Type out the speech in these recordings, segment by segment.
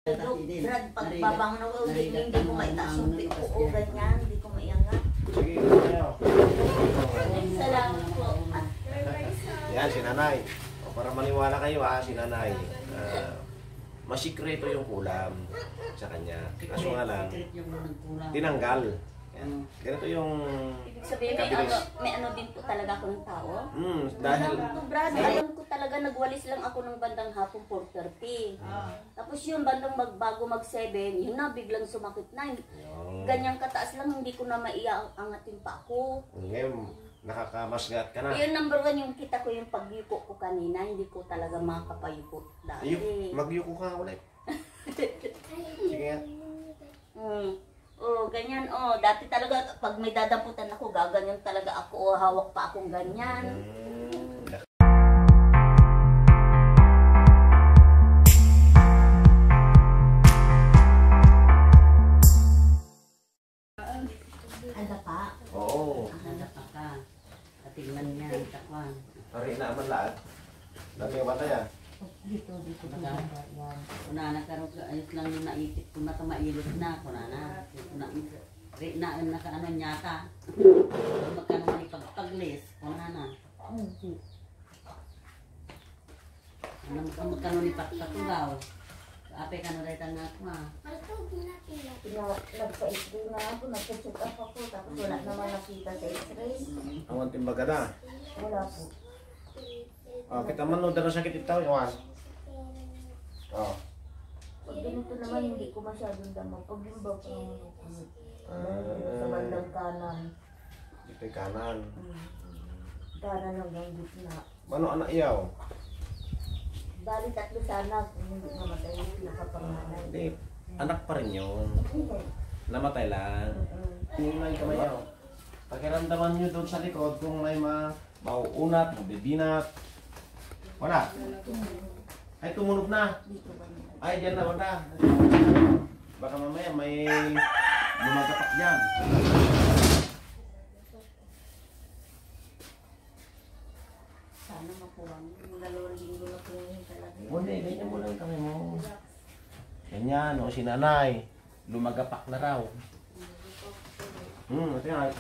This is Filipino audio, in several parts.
Brad, pagbabangon ng hindi ko maitaas yung pito ko, ganyan, hindi ko maiangat. Sige, kayo. Salamat po. Yan, si Nanay. O, para maniwala kayo ha, si Nanay. Masikreto yung kulam sa kanya. Kaso nga lang, tinanggal. Yan. Ganito yung Ibig sabihin, may ano din po talaga ako ng tao. dahil Brad, alam ko talaga nagwalis lang ako ng bandang hapon 4:30. Tapos yung bandang bago mag-7, yun na biglang sumakit na. Ganyang kataas lang, hindi ko na maiangatin pa ako. ngayon, nakakamasgat ka na. Yun number 1 yung kita ko yung pagyuko ko kanina, hindi ko talaga makapayuko dati. Magyuko ka ulit. Sige nga. Oh, ganyan. Oh, dati talaga pag may dadaputan ako, gaganyan talaga ako. Oh, hawak pa akong ganyan. Handa pa? Oo. Handa pa ka. Katingnan niya, takwan. Pari na man lahat. Dami yung bata yan. Dito. Kuna na karon ayos lang yung naipit ko na mailot na. Kuna na. Na nakaano niya ka. Magkano man ipagpaglis. Kuna na. Magkano ni pagpatugaw. Ape ka na rin nga ko ha. Nagpa-x-ray na ako, nagpa-check up ako, tapos wala naman nakita sa x-ray. Ang timbaga na. Wala po. Kita man no, dala sakit ito, Iwan. Pag ganito naman, hindi ko masyadong damang. Pag yung ba po sa bandang kanan. Dito yung kanan. Kanan hanggang gitna. Mano anak iyaw? Bali 3 sana, kung hindi namatay yung pinakapanganay. Hindi. Anak pa rin yun. Namatay lang. Hindi lang kamay yaw. Pakiramdaman nyo doon sa likod kung may mauunat, mabibinat. Wala. Ay, tumunog na. Ay, dyan na, wala. Baka mamaya may lumagapak dyan. Sana makuha mo. Yung 2 linggo na po yung talaga. Hindi, ganyan mo lang kami mo. Ganyan, o si Nanay. Lumagapak na raw. Ito yan.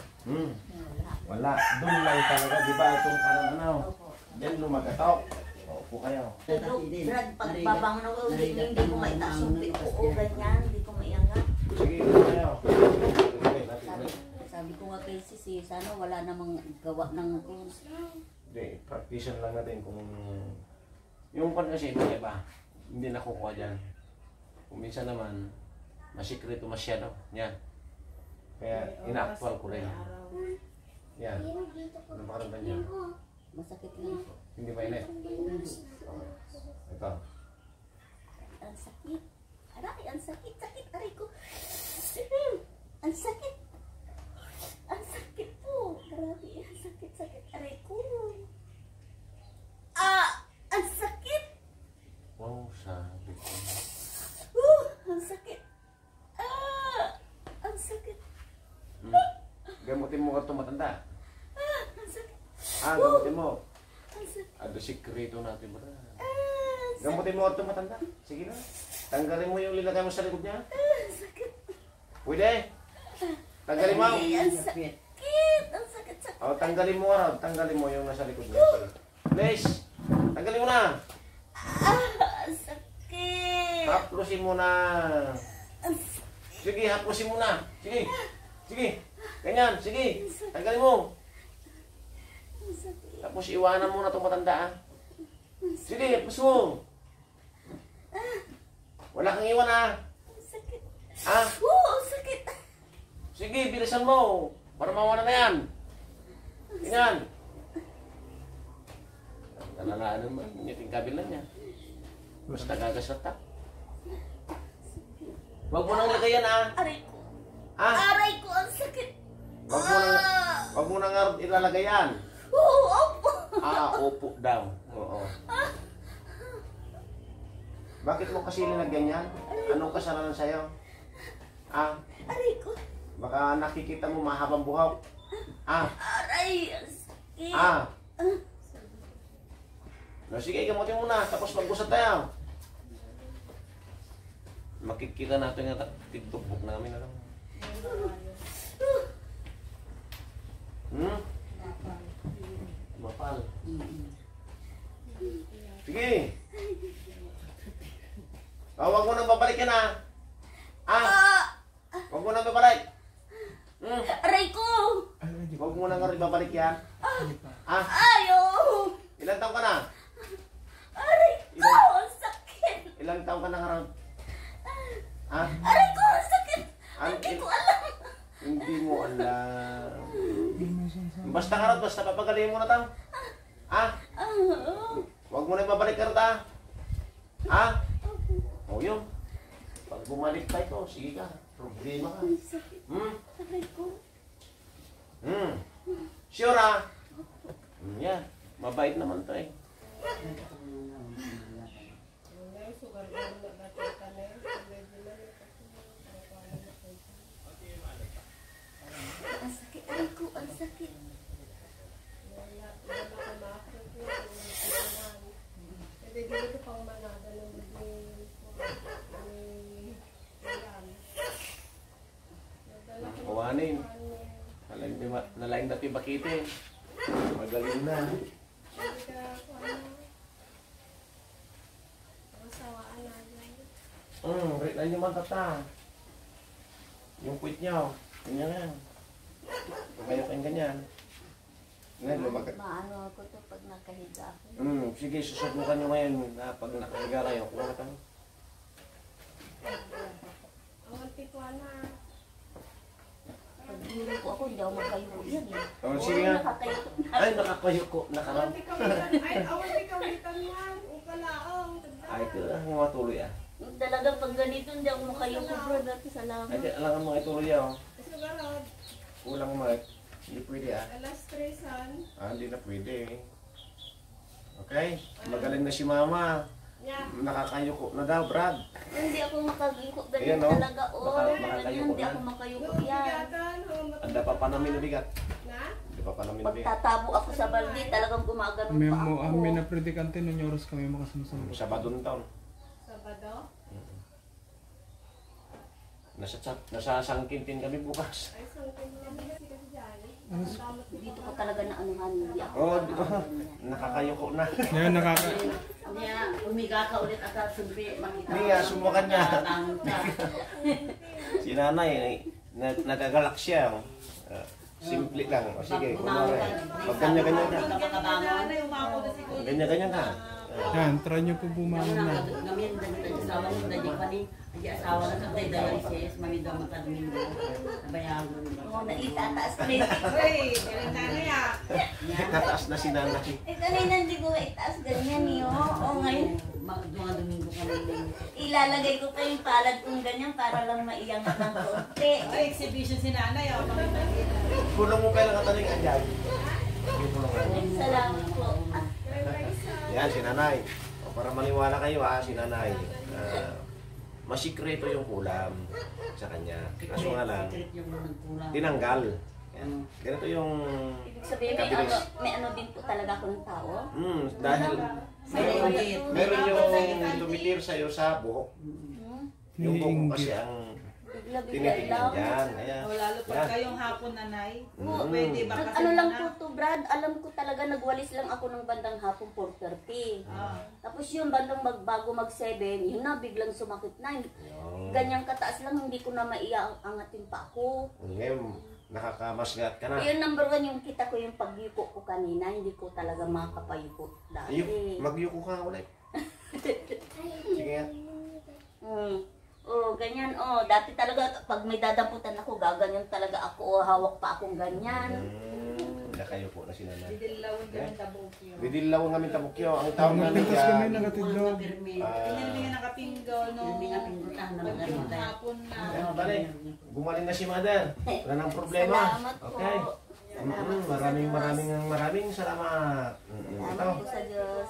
Wala. Doon lang talaga, di ba? Itong kanan ano. Diyan lumagatok. Opo kayo. Brad, pagbabangon ng hindi ko maitaas yung pito ko, ganyan, hindi ko maiangat. Sige, kayo. Sabi ko nga kay Sisi, sana wala namang gawa ng rules. Hindi, practice lang natin kung yung pan kasi hindi ba? Hindi nakukuha dyan. Kung minsan naman, masikreto masyado. Yan. Kaya ina-actual ko rin. Yan. Ano ba karamdan niya? Masakit lang. Hindi ba init? Ito. Ang sakit. Aray, ang sakit. Sakit, aray ko. Ang sakit. Ang sakit po. Grabe, ang sakit, sakit, aray ko. Ang sakit. Wow, sabi ko. Ang sakit. Ang sakit. Gamutin mo ka ito matanda. Ang sakit. Gamutin mo. Ang sakit. Ano sikreto natin ba? Gamutin mo ka ito matanda. Sige na. Tanggalin mo yung lilagay mo sa likod niya. Ang sakit. Pwede. Tanggalin mo. Ang sakit. Ang sakit, sakit. O, tanggalin mo nga. Tanggalin mo yung nasa likod niya. Please. Tanggalin mo na. Ang sakit. Haplusin mo na. Ang sakit. Sige, haplusin mo na. Sige. Sige. Ganyan. Sige. Tanggalin mo. Ang sakit. Tapos iwanan mo na itong matanda. Sige, haplos mo. Wala kang iwan ha. Ang sakit. Ang sakit. Sige, bilisan mo. Para mawala na yan. Ganyan. Nalalaan naman. Ngiting kabila niya. Basta gagasata. Huwag mo nang lagayan Aray ko. Ha? Aray ko, ang sakit. Huwag mo nang ilalagay yan. Opo. Opo daw. Oo. Bakit mo kasi linagyan yan? Anong kasalanan sa'yo? Aray ko. Baka nakikita mo mahabang buhok. Aray, ang sakit. Sige, gamutin mo na. Tapos mag-usap tayo. makikita natin nga titupok namin na lang. Hmm? Mapal. Sige. Huwag mo nang babalik yan ha. Huwag mo nang babalik. Aray ko! Huwag mo nang babalik yan. Ayaw! Ilang taon ka na? Aray ko! Ang sakit! Ilang taon ka na harap? Aray ko! Ang sakit! Hindi ko alam! Hindi mo alam. Basta karot, basta papagaling mo na tang. Huwag mo na babalik karot O yun. Pag bumalik pa ito, sige ka. Problema ka. Ang sakit! Aray ko! Sure yan. Mabait naman to eh. Ang sakit! Aray ko! Ang sakit! Kawanin. Nalaing dati bakitin. Magaling na. Right na yung mantata. Yung quit niya. Ganyan yan. Kayo kayong ganyan. Ngayon, lumagat. Maano ako to pag nakahiga ako. Sige, susubukan nyo ngayon na pag nakahiga kayo. Kuha ka tayo. Pag duro ko ako, hindi ako makayuko yan eh. Oh, sige nga. Nakakayuko na. Ay, nakakayo ko. Nakaram. Ay, ito lang matuloy Talagang pag ganito, hindi ako makayuko bro. Dati salamat. Ay, alangan mga ituloy Kulang mga. Hindi pwede hindi na pwede. Okay? Magaling na si mama. Nakakayuko na daw, Brad. Hindi ako makayuko. Ayan, Ganito oh. talaga. Makakayuko Hindi na. ako makayuko yan. Anda pa pa namin nabigat. Hindi pa pa namin Pag nabigat. tatabo ako sa balde, talagang gumaganon May pa mo ako. amin na predikante nung oras kami makasama-sama. Sabado ng taon. Nasa sangkintin kami bukas. Dito ko talaga na anuhan. Hindi ako. Nakakayuko na. Yan, Niya, umiga ka ulit at sundri, makita. Hindi nga, subukan niya. Tangon ka. Si nanay, nagagalak siya. Simple lang. O sige, kunwari. Pag ganyan-ganyan ka. Ganyan-ganyan ka. yan, try nyo po bumangon na. Ngamin, dahil asawa mo, dahil pa ni, hindi asawa na sa tayo, dahil sis, mamidang matadmin mo. Nabayagon. Oo, naitataas ko na yung Nataas na si nanay. kanina hindi ko itaas ganyan eh. Oo, ngayon. Mga Domingo kami din. Ilalagay ko pa yung palad kong ganyan para lang maiangat ng konti. Exhibition si nanay, oh. Kulong mo pa lang katalingan dyan. Yung kulungan. Salamat po. Yan, si nanay. O, para maniwala kayo si nanay. Masikreto yung kulam sa kanya. Kaso nga lang, Secret yung nagkulang. tinanggal. Yan. Ganito yung... Ibig sabihin, may ano din po talaga ako ng tao. Dahil meron yung tumitir sa'yo sa buhok. Yung buhok kasi ang Bigla-bigla tinitingnan lang. dyan. Ayan. O lalo pag Yan. kayong hapon, nanay. Mm. Pwede ba kasi Ano lang na- po to, Brad, alam ko talaga nagwalis lang ako ng bandang hapon 4:30. Tapos yung bandang bago mag-7, yun na biglang sumakit na. Ganyang kataas lang, hindi ko na maiangatin pa ako. Ngayon, nakakamasgat ka na. Yun number 1 yung kita ko yung pagyuko ko kanina, hindi ko talaga makapayuko dati. Magyuko ka ulit. Sige nga. Ganyan. Dati talaga pag may dadamputan ako, gaganyan talaga ako. Hawak pa akong ganyan. Nakayuko na si nanay. Didilawin kami tabukyo. Bidilawang kami tabukyo. Ang tawag namin Pintas kami yan. nagatidlog. Tingnan nga nakapinggaw no. Hapon na. Bale, gumaling na si mother. Wala nang problema. Salamat po. Okay. Maraming salamat. Ito. Salamat po sa Diyos.